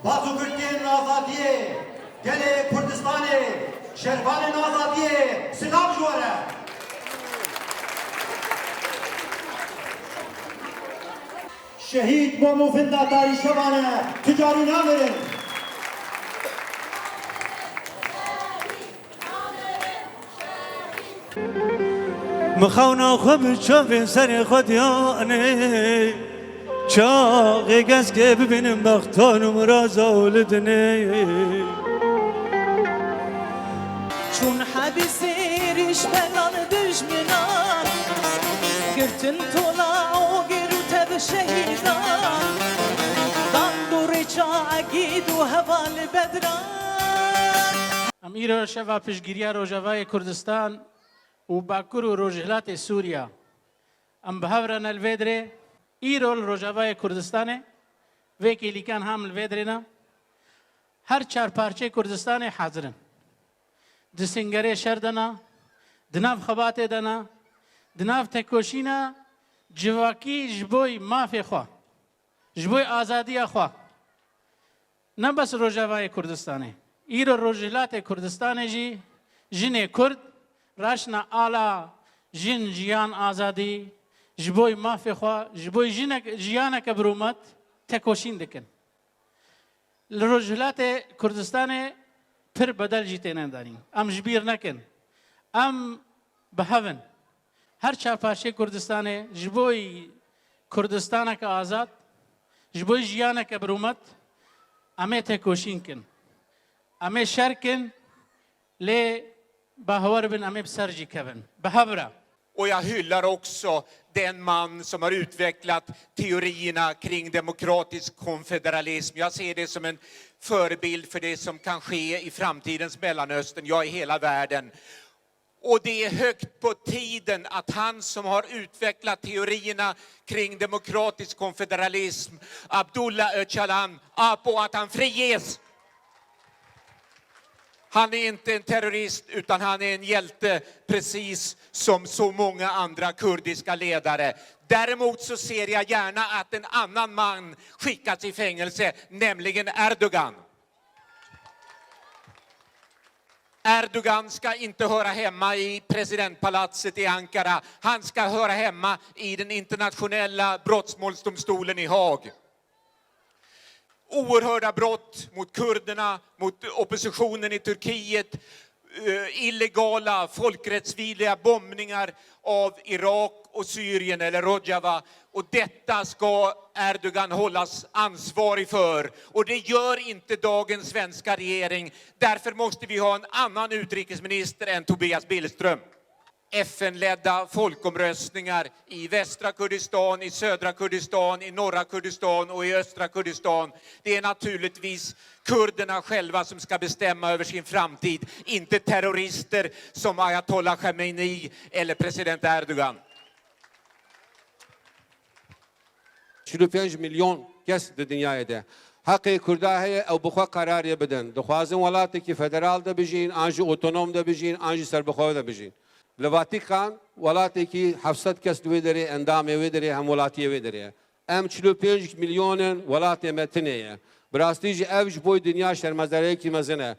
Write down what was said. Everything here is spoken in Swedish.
Bazukirtên azadiyê, gelê Kurdistanê, şervanên azadiyê, silav ji we re. Şehîd Momo Findatarî şevan e, ticarî namirin. مخونا خب چوبین سر خودیانه چاقی گز که ببینم بختانم رازا ولدنه چون حبیسیرش بلان دجمنان گرتن تولا و گرو تب شهیدان دان دوری چا اگید و هوال بدران ام ایرو شوا پشگیریا روجاوای کردستان و باکور و روجهلات سوریا ام بهورن الویدره ایرول روجاوای کردستانه وکی لیکان هم الویدرنا هر چار پارچه کردستانه حاضرن دسنگره شردنا دناف خباته دنا دناف تکوشینا جواکی جبوی مافی خوا جبوی آزادی خوا نه بس روجاوای کردستانه ایرو روجهلات کردستانه جی جنه کرد راشنا آلا جن جیان آزادی جبوی مافی خوا جبوی جیان کبرومت تکوشین دکن لروجهلات کردستان پر بدل جیتین داریم ام جبیر نکن ام بهون هر چارپاشی کردستان جبوی کردستان که آزاد جبوی جیان کبرومت امه تکوشین کن امه شرکن لی bahår ben ameb sarji kaven behavra. Och jag hyllar också den man som har utvecklat teorierna kring demokratisk konfederalism. Jag ser det som en förebild för det som kan ske i framtidens Mellanöstern, ja i hela världen. Och det är högt på tiden att han som har utvecklat teorierna kring demokratisk konfederalism, Abdullah Öcalan, att han friges. Han är inte en terrorist utan han är en hjälte precis som så många andra kurdiska ledare. Däremot så ser jag gärna att en annan man skickas i fängelse, nämligen Erdogan. Erdogan ska inte höra hemma i presidentpalatset i Ankara. Han ska höra hemma i den internationella brottmålsdomstolen i Haag. Oerhörda brott mot kurderna, mot oppositionen i Turkiet, illegala folkrättsvidriga bombningar av Irak och Syrien eller Rojava. Och detta ska Erdogan hållas ansvarig för. Och det gör inte dagens svenska regering. Därför måste vi ha en annan utrikesminister än Tobias Billström. FN-ledda folkomröstningar i västra Kurdistan, i södra Kurdistan, i norra Kurdistan och i östra Kurdistan. Det är naturligtvis kurderna själva som ska bestämma över sin framtid, inte terrorister som Ayatollah Khamenei eller president Erdogan. 45 میلیۆن کەس لە دنیاە دێ حەقی کووردا هەیە ئەو بخوا قەرارێ بدەن دەخوازن وڵاتێکی فەدەراڵ دەبژین ئاژی ئۆتۆنۆم دەبژین ئاژی سەربەخۆ دەبژین لە ڤاتیکان وڵاتێکی 700 کەس دوێ دەرێ ئەندامێ وێ دەرێ هەم وڵاتیە وێ دەرێ ئەم 45 میلیۆنن وڵاتێ مەتنەیە بڕاستیژی ئەوش بۆی دنیا شەرمەزارەیەکی مەزنە